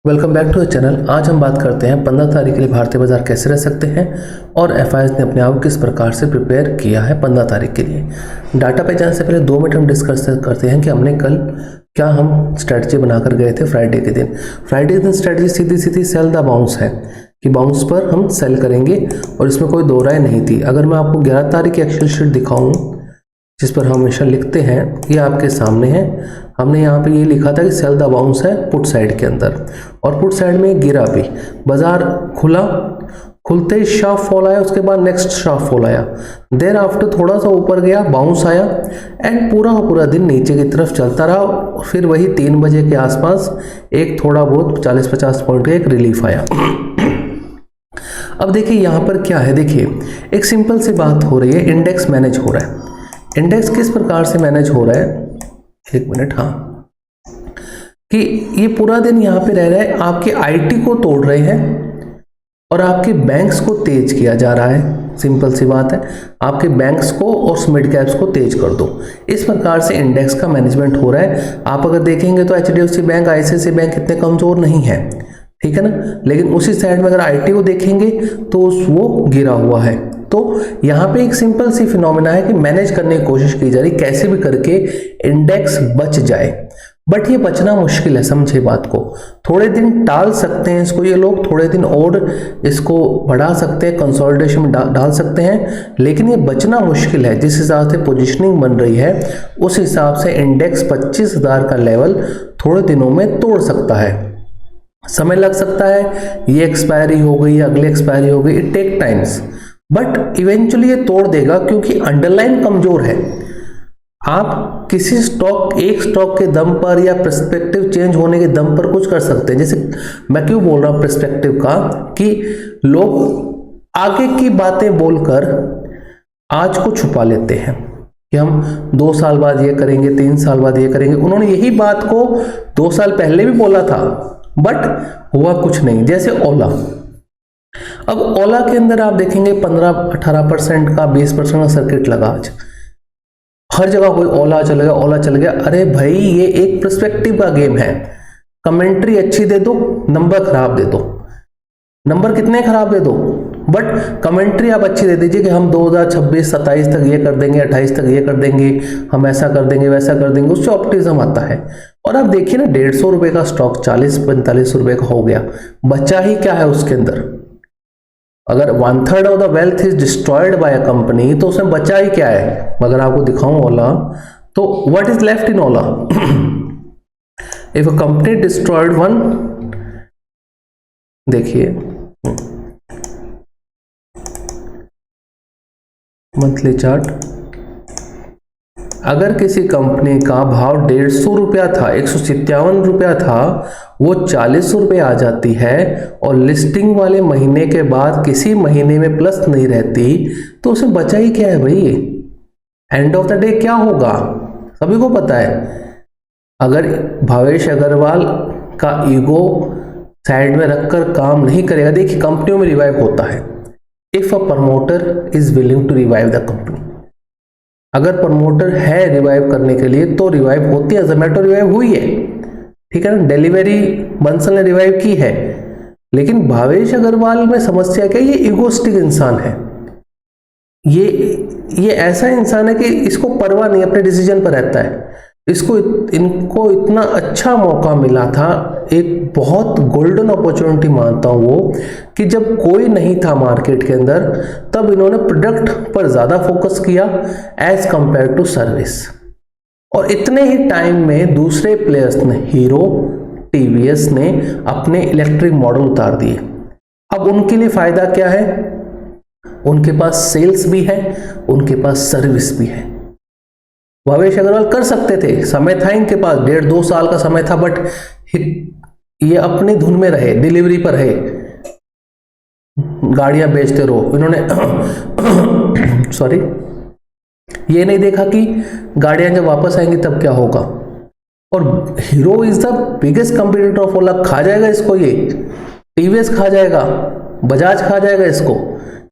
Welcome back to the channel. आज हम बात करते हैं 15 तारीख के लिए भारतीय बाजार कैसे रह सकते हैं और एफआईआईज ने अपने आप को किस प्रकार से प्रिपेयर किया है 15 तारीख के लिए। डाटा पे जाने से पहले 2 मिनट हम डिस्कस करते हैं कि हमने कल क्या हम स्ट्रैटेजी बनाकर गए थे फ्राइडे के दिन। फ्राइडे के दिन स्ट्रैटेजी सीधी सीधी सेल द बाउंस है कि बाउंस पर हम सेल करेंगे और इसमें कोई दो राय नहीं थी। अगर मैं आपको 11 तारीख की एक्सेल शीट दिखाऊं जिस पर हम हमेशा लिखते हैं, ये आपके सामने है। हमने यहाँ पे ये लिखा था कि सेल द बाउंस है पुट साइड के अंदर और पुट साइड में गिरा भी। बाजार खुला, खुलते ही शार्प फॉल आया, उसके बाद नेक्स्ट शार्प फॉल आया, देर आफ्टर थोड़ा सा ऊपर गया, बाउंस आया एंड पूरा दिन नीचे की तरफ चलता रहा। फिर वही 3 बजे के आसपास एक थोड़ा बहुत 40-50 पॉइंट का एक रिलीफ आया। अब देखिए यहाँ पर क्या है, देखिए एक सिंपल सी बात हो रही है, इंडेक्स मैनेज हो रहा है। इंडेक्स किस प्रकार से मैनेज हो रहा है, एक मिनट, हाँ, कि ये पूरा दिन यहाँ पे रह रहा है, आपके आईटी को तोड़ रहे हैं और आपके बैंक्स को तेज किया जा रहा है। सिंपल सी बात है, आपके बैंक्स को और मिड कैप्स को तेज कर दो। इस प्रकार से इंडेक्स का मैनेजमेंट हो रहा है। आप अगर देखेंगे तो एचडीएफसी बैंक, आईसीआईसीआई बैंक इतने कमजोर नहीं है, ठीक है ना, लेकिन उसी साइड में अगर आईटी को देखेंगे तो वो गिरा हुआ है। तो यहाँ पे एक सिंपल सी फिनोमेना है कि मैनेज करने की कोशिश की जा रही, कैसे भी करके इंडेक्स बच जाए। बट ये बचना मुश्किल है, समझे बात को। थोड़े दिन टाल सकते हैं इसको ये लोग, थोड़े दिन और इसको बढ़ा सकते हैं, कंसोलिडेशन में डाल सकते हैं, लेकिन ये बचना मुश्किल है। जिस हिसाब से पोजीशनिंग बन रही है उस हिसाब से इंडेक्स 25,000 का लेवल थोड़े दिनों में तोड़ सकता है। समय लग सकता है, ये एक्सपायरी हो गई, अगली एक्सपायरी हो गई, it take times, but eventually ये तोड़ देगा क्योंकि अंडरलाइन कमजोर है। आप किसी स्टॉक, एक स्टॉक के दम पर या पर्सपेक्टिव चेंज होने के दम पर कुछ कर सकते हैं। जैसे मैं क्यों बोल रहा हूं पर्सपेक्टिव का, कि लोग आगे की बातें बोलकर आज को छुपा लेते हैं कि हम 2 साल बाद ये करेंगे, 3 साल बाद ये करेंगे। उन्होंने यही बात को 2 साल पहले भी बोला था, बट हुआ कुछ नहीं। जैसे ओला, अब ओला के अंदर आप देखेंगे 15-18% का, 20% का सर्किट लगा। आज हर जगह कोई ओला चल गया, ओला चल गया। अरे भाई, ये एक पर्सपेक्टिव का गेम है। कमेंट्री अच्छी दे दो, नंबर खराब दे दो, नंबर कितने खराब दे दो, बट कमेंट्री आप अच्छी दे दीजिए कि हम 2026-27 तक ये कर देंगे, 28 तक ये कर देंगे, हम ऐसा कर देंगे, वैसा कर देंगे, उससे ऑप्टिज्म आता है। और आप देखिए ना, 150 रुपए का स्टॉक 40-45 रुपए का हो गया, बचा ही क्या है उसके अंदर। अगर 1/3 of the wealth is destroyed by a company तो उसमें बचा ही क्या है। अगर आपको दिखाऊं ओला, तो what is left in Ola, if a company destroyed one, देखिए मंथली चार्ट, अगर किसी कंपनी का भाव 150 रुपया था, 157 रुपया था, वो 40 रुपये आ जाती है और लिस्टिंग वाले महीने के बाद किसी महीने में प्लस नहीं रहती, तो उसमें बचा ही क्या है भाई। एंड ऑफ द डे क्या होगा सभी को पता है। अगर भावेश अग्रवाल का ईगो साइड में रखकर काम नहीं करेगा, देखिए कंपनियों में रिवाइव होता है if a promoter is willing to revive the company. अगर प्रमोटर है रिवाइव करने के लिए तो रिवाइव होती है। जोमेटो रिवाइव हुई है, ठीक है ना, डिलीवरी बंसल ने रिवाइव की है, लेकिन भावेश अग्रवाल में समस्या क्या है, ये इगोस्टिक इंसान है। ये ऐसा इंसान है कि इसको परवाह नहीं, अपने डिसीजन पर रहता है। इनको इतना अच्छा मौका मिला था, एक बहुत गोल्डन अपॉर्चुनिटी मानता हूं वो, कि जब कोई नहीं था मार्केट के अंदर, तब इन्होंने प्रोडक्ट पर ज्यादा फोकस किया एज कंपेयर टू सर्विस। और इतने ही टाइम में दूसरे प्लेयर्स ने, हीरो, टीवीएस ने अपने इलेक्ट्रिक मॉडल उतार दिए। अब उनके लिए फायदा क्या है, उनके पास सेल्स भी है, उनके पास सर्विस भी है। भावेश अग्रवाल कर सकते थे, समय था इनके पास, 1.5-2 साल का समय था, बट ये अपने धुन में रहे, डिलीवरी पर रहे, गाड़ियां बेचते रहो। इन्होंने सॉरी, ये नहीं देखा कि गाड़ियां जब वापस आएंगी तब क्या होगा। और Hero is the biggest competitor of Ola, खा जाएगा इसको, ये टीवीएस खा जाएगा, बजाज खा जाएगा इसको।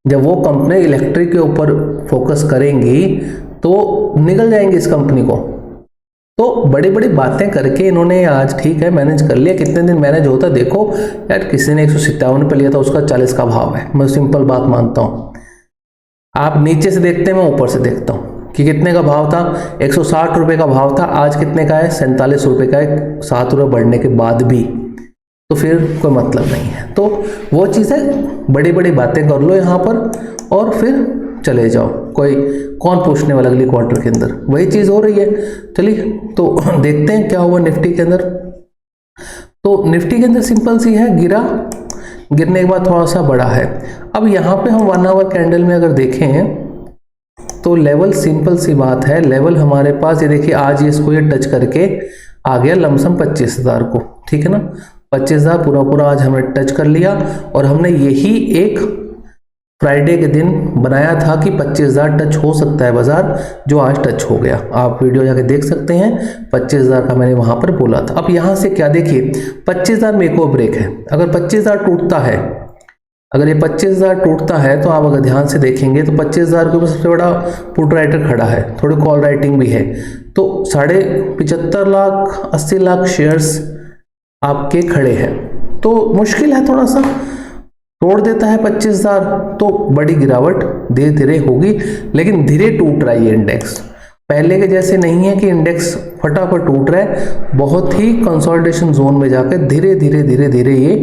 जब वो कंपनी इलेक्ट्रिक के ऊपर फोकस करेंगी तो निकल जाएंगे इस कंपनी को। तो बड़ी बड़ी बातें करके इन्होंने आज ठीक है मैनेज कर लिया। कितने दिन मैनेज होता देखो यार, किसी ने 157 पे लिया था, उसका 40 का भाव है, मैं सिंपल बात मानता हूँ। आप नीचे से देखते हैं, मैं ऊपर से देखता हूँ कि कितने का भाव था। 160 रुपये का भाव था, आज कितने का है? 47 रुपये का है, 7 रुपये बढ़ने के बाद भी। तो फिर कोई मतलब नहीं है। तो वो चीज़ है, बड़ी बड़ी बातें कर लो यहाँ पर और फिर चले जाओ। कोई कौन पूछने वाला अगली क्वार्टर के अंदर, वही चीज़ हो रही है। चलिए तो देखते हैं क्या हुआ निफ्टी के अंदर। तो निफ्टी के अंदर सिंपल सी है, गिरने के बाद थोड़ा सा बड़ा है। अब यहाँ पे हम 1 आवर कैंडल में अगर देखें तो लेवल, सिंपल सी बात है, लेवल हमारे पास ये देखिए, आज इसको ये टच करके आ गया लमसम 25,000 को, ठीक है ना। 25,000 पूरा आज हमने टच कर लिया और हमने यही एक फ्राइडे के दिन बनाया था कि 25,000 टच हो सकता है बाजार, जो आज टच हो गया। आप वीडियो जाके देख सकते हैं, 25,000 का मैंने वहां पर बोला था। अब यहां से क्या देखिए, 25,000 में एक और ब्रेक है। अगर 25,000 टूटता है, अगर ये 25,000 टूटता है तो आप अगर ध्यान से देखेंगे तो 25,000 के ऊपर सबसे बड़ा पुट राइटर खड़ा है, थोड़ी कॉल राइटिंग भी है। तो 75.5 लाख 80 लाख शेयर्स आपके खड़े हैं। तो मुश्किल है, थोड़ा सा तोड़ देता है 25,000 तो बड़ी गिरावट धीरे धीरे होगी, लेकिन धीरे टूट रहा है ये इंडेक्स। पहले के जैसे नहीं है कि इंडेक्स फटाफट टूट रहा है, बहुत ही कंसोलिडेशन जोन में जाकर धीरे धीरे ये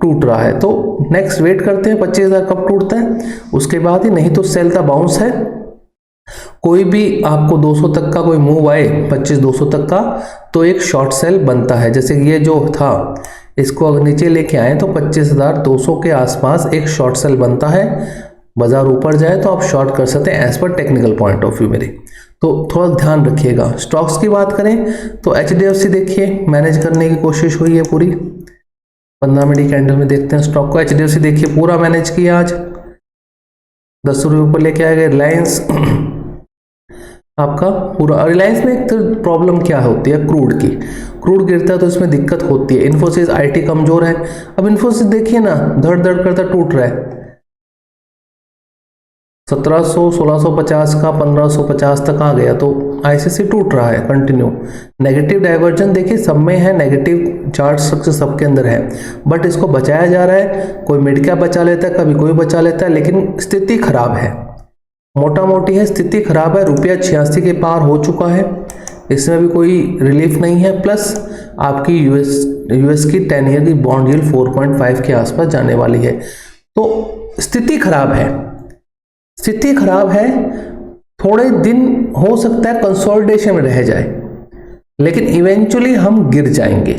टूट रहा है। तो नेक्स्ट वेट करते हैं 25,000 कब टूटता है, उसके बाद ही। नहीं तो सेल का बाउंस है, कोई भी आपको 200 तक का कोई मूव आए, 25-200 तक का, तो एक शॉर्ट सेल बनता है। जैसे ये जो था, इसको अगर नीचे लेके आए तो 25,200 के आसपास एक शॉर्ट सेल बनता है। बाजार ऊपर जाए तो आप शॉर्ट कर सकते हैं as per technical point of view मेरे। तो थोड़ा ध्यान रखिएगा। स्टॉक्स की बात करें तो HDFC देखिए मैनेज करने की कोशिश हुई है पूरी। 15 मिनट कैंडल में देखते हैं स्टॉक को। HDFC देखिए पूरा मैनेज किया, आज 10 रुपये ऊपर लेके आ गए। रिलायंस आपका पूरा, रिलायंस में एक प्रॉब्लम क्या होती है, क्रूड गिरता है तो इसमें दिक्कत होती है। इन्फोसिस IT कमजोर है। अब इन्फोसिस देखिए ना, धड़ करता टूट रहा है। 1700 1650 का 1550 तक आ गया, तो ICC टूट रहा है कंटिन्यू। नेगेटिव डाइवर्जन देखिए सब में है, नेगेटिव चार्ट स्ट्रक्चर सबके अंदर है, बट इसको बचाया जा रहा है। कोई मिड कैप बचा लेता है, कभी कोई बचा लेता है, लेकिन स्थिति खराब है, मोटा मोटी है स्थिति खराब है। रुपया 86 के पार हो चुका है, इसमें भी कोई रिलीफ नहीं है। प्लस आपकी यूएस की 10 ईयर की बॉन्ड यील्ड 4.5 के आसपास जाने वाली है। तो स्थिति खराब है, थोड़े दिन हो सकता है कंसोलिडेशन में रह जाए, लेकिन इवेंचुअली हम गिर जाएंगे।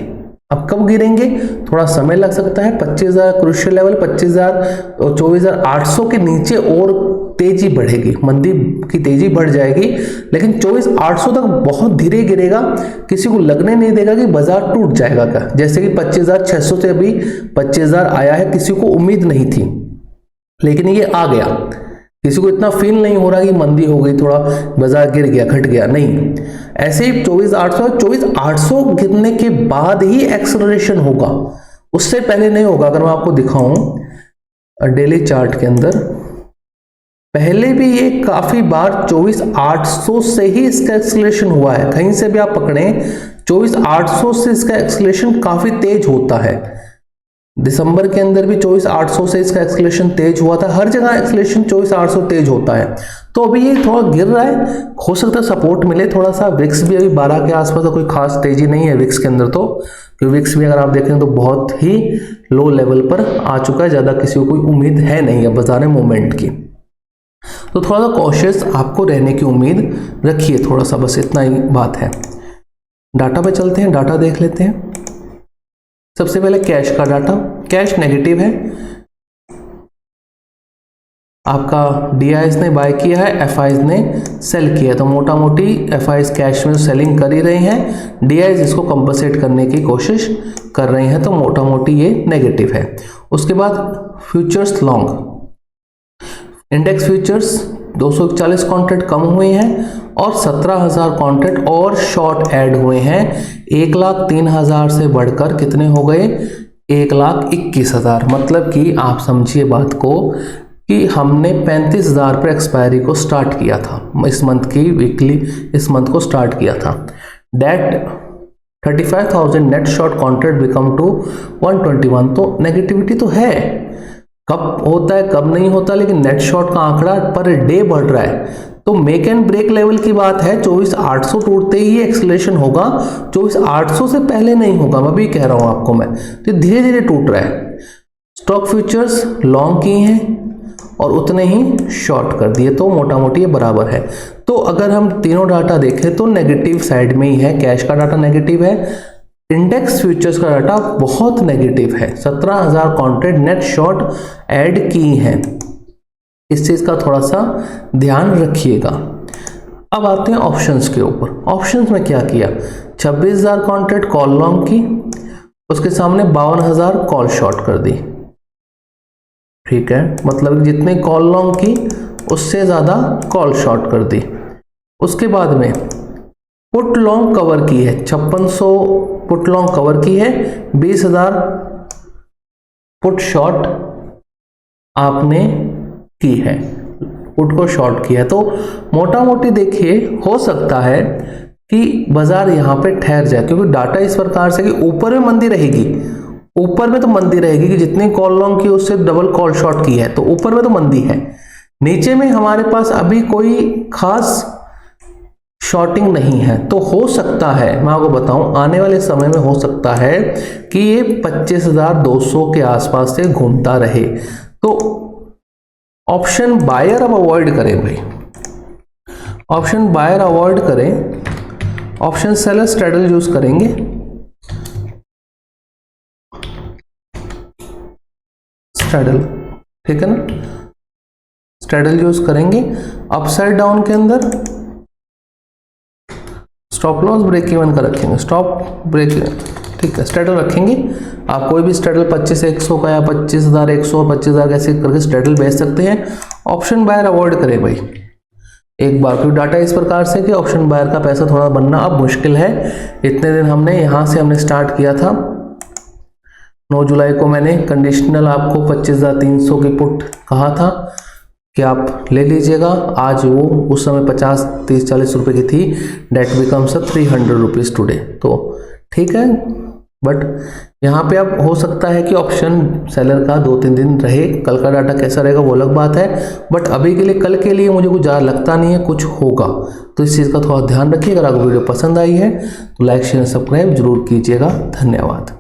अब कब गिरेंगे, थोड़ा समय लग सकता है। 25,000 क्रूशियल लेवल, 25,000 और 24,800 के नीचे और तेजी बढ़ेगी, मंदी की तेजी बढ़ जाएगी, लेकिन 24,800 तक बहुत धीरे गिरेगा। किसी को लगने नहीं देगा कि बाजार टूट जाएगा का, जैसे कि 25,600 से अभी 25,000 आया है, किसी को उम्मीद नहीं थी, लेकिन ये आ गया। किसी को इतना फील नहीं हो रहा कि मंदी हो गई, थोड़ा बाजार गिर गया, घट गया, नहीं। ऐसे ही 24,800 गिरने के बाद ही एक्सेलरेशन होगा, उससे पहले नहीं होगा। अगर मैं आपको दिखाऊं डेली चार्ट के अंदर, पहले भी ये काफी बार 24,800 से ही इसका एक्सेलरेशन हुआ है। कहीं से भी आप पकड़ें 24,800 से इसका एक्सेलरेशन काफी तेज होता है। दिसंबर के अंदर भी 24,800 से इसका एक्सेलरेशन तेज हुआ था। हर जगह एक्सेलरेशन 24,800 तेज होता है। तो अभी ये थोड़ा गिर रहा है, हो सकता है सपोर्ट मिले थोड़ा सा। विक्स भी अभी 12 के आसपास, तो कोई खास तेजी नहीं है विक्स के अंदर, तो क्योंकि विक्स भी अगर आप देखें तो बहुत ही लो लेवल पर आ चुका है, ज्यादा किसी को कोई उम्मीद है नहीं है बाजार में मूवमेंट की। तो थोड़ा सा कॉशियस आपको रहने की उम्मीद रखिए, थोड़ा सा, बस इतना ही बात है। डाटा पे चलते हैं, डाटा देख लेते हैं। सबसे पहले कैश का डाटा, कैश नेगेटिव है। आपका DIs ने बाय किया है, FIs ने सेल किया, तो मोटा मोटी FIs कैश में सेलिंग कर ही रहे हैं, DIs इसको कंपनसेट करने की कोशिश कर रहे हैं, तो मोटा मोटी ये नेगेटिव है। उसके बाद futures long, index futures 241 contract कम हुए हैं और 17,000 कॉन्ट्रैक्ट और शॉर्ट ऐड हुए हैं। 1,03,000 से बढ़कर कितने हो गए, 1,21,000। मतलब कि आप समझिए बात को कि हमने 35,000 पर एक्सपायरी को स्टार्ट किया था, इस मंथ की वीकली, इस मंथ को स्टार्ट किया था। That 35,000 net short contract become to 121। तो नेगेटिविटी तो है, कब होता है कब नहीं होता, लेकिन नेट शॉर्ट का आंकड़ा पर डे बढ़ रहा है। तो मेक एंड ब्रेक लेवल की बात है, 24,800 टूटते ही एक्सेलरेशन होगा, 24,800 से पहले नहीं होगा, मैं भी कह रहा हूं आपको मैं। तो धीरे धीरे टूट रहा है। स्टॉक फ्यूचर्स लॉन्ग की हैं और उतने ही शॉर्ट कर दिए, तो मोटा मोटी ये बराबर है। तो अगर हम तीनों डाटा देखें तो नेगेटिव साइड में ही है। कैश का डाटा नेगेटिव है, इंडेक्स फ्यूचर्स का डाटा बहुत नेगेटिव है। 17,000 कॉन्ट्रैक्ट नेट शॉर्ट ऐड की हैं, इस चीज का थोड़ा सा ध्यान रखिएगा। अब आते हैं ऑप्शंस के ऊपर। ऑप्शंस में क्या किया, 26,000 कॉन्ट्रैक्ट कॉल लॉन्ग की, उसके सामने 52,000 कॉल शॉर्ट कर दी। ठीक है, मतलब जितने कॉल लॉन्ग की उससे ज्यादा कॉल शॉर्ट कर दी। उसके बाद में पुट लॉन्ग कवर की है, 5600 पुट लॉन्ग कवर की है, 20,000 पुट शॉर्ट आपने की है, पुट को शॉर्ट किया है। तो मोटा मोटी देखिए हो सकता है कि बाजार यहां पे ठहर जाए, क्योंकि डाटा इस प्रकार से कि ऊपर में मंदी रहेगी, ऊपर में तो मंदी रहेगी कि जितने कॉल लॉन्ग की उससे डबल कॉल शॉर्ट की है, तो ऊपर में तो मंदी है। नीचे में हमारे पास अभी कोई खास शॉर्टिंग नहीं है, तो हो सकता है मैं आपको बताऊं आने वाले समय में हो सकता है कि ये 25,200 के आसपास से घूमता रहे। तो ऑप्शन बायर अब अवॉइड करें भाई, ऑप्शन बायर अवॉइड करें, ऑप्शन सेलर स्ट्रैडल यूज करेंगे। स्ट्रैडल, ठीक है ना, स्ट्रैडल यूज करेंगे। अपसाइड डाउन के अंदर स्टॉप लॉस ब्रेक इवन का रखेंगे, स्टॉप ब्रेक इवन, ठीक है, स्ट्रैडल रखेंगे। आप कोई भी स्ट्रैडल 25,100 का या 25,100 25,000 कैसे करके स्ट्रैडल बेच सकते हैं। ऑप्शन बायर अवॉइड करें भाई एक बार, क्योंकि डाटा इस प्रकार से कि ऑप्शन बायर का पैसा थोड़ा बनना अब मुश्किल है। इतने दिन हमने यहाँ से हमने स्टार्ट किया था, 9 जुलाई को मैंने कंडीशनल आपको 25,300 की पुट कहा था कि आप ले लीजिएगा। आज वो उस समय 50, 30, 40 रुपए की थी, डेट बिकम्स 300 रुपीज टुडे। तो ठीक है, बट यहाँ पे अब हो सकता है कि ऑप्शन सेलर का 2-3 दिन रहे, कल का डाटा कैसा रहेगा वो अलग बात है, बट अभी के लिए कल के लिए मुझे कुछ ज़्यादा लगता नहीं है कुछ होगा। तो इस चीज़ का थोड़ा ध्यान रखिए। अगर आपको वीडियो पसंद आई है तो लाइक शेयर सब्सक्राइब जरूर कीजिएगा। धन्यवाद।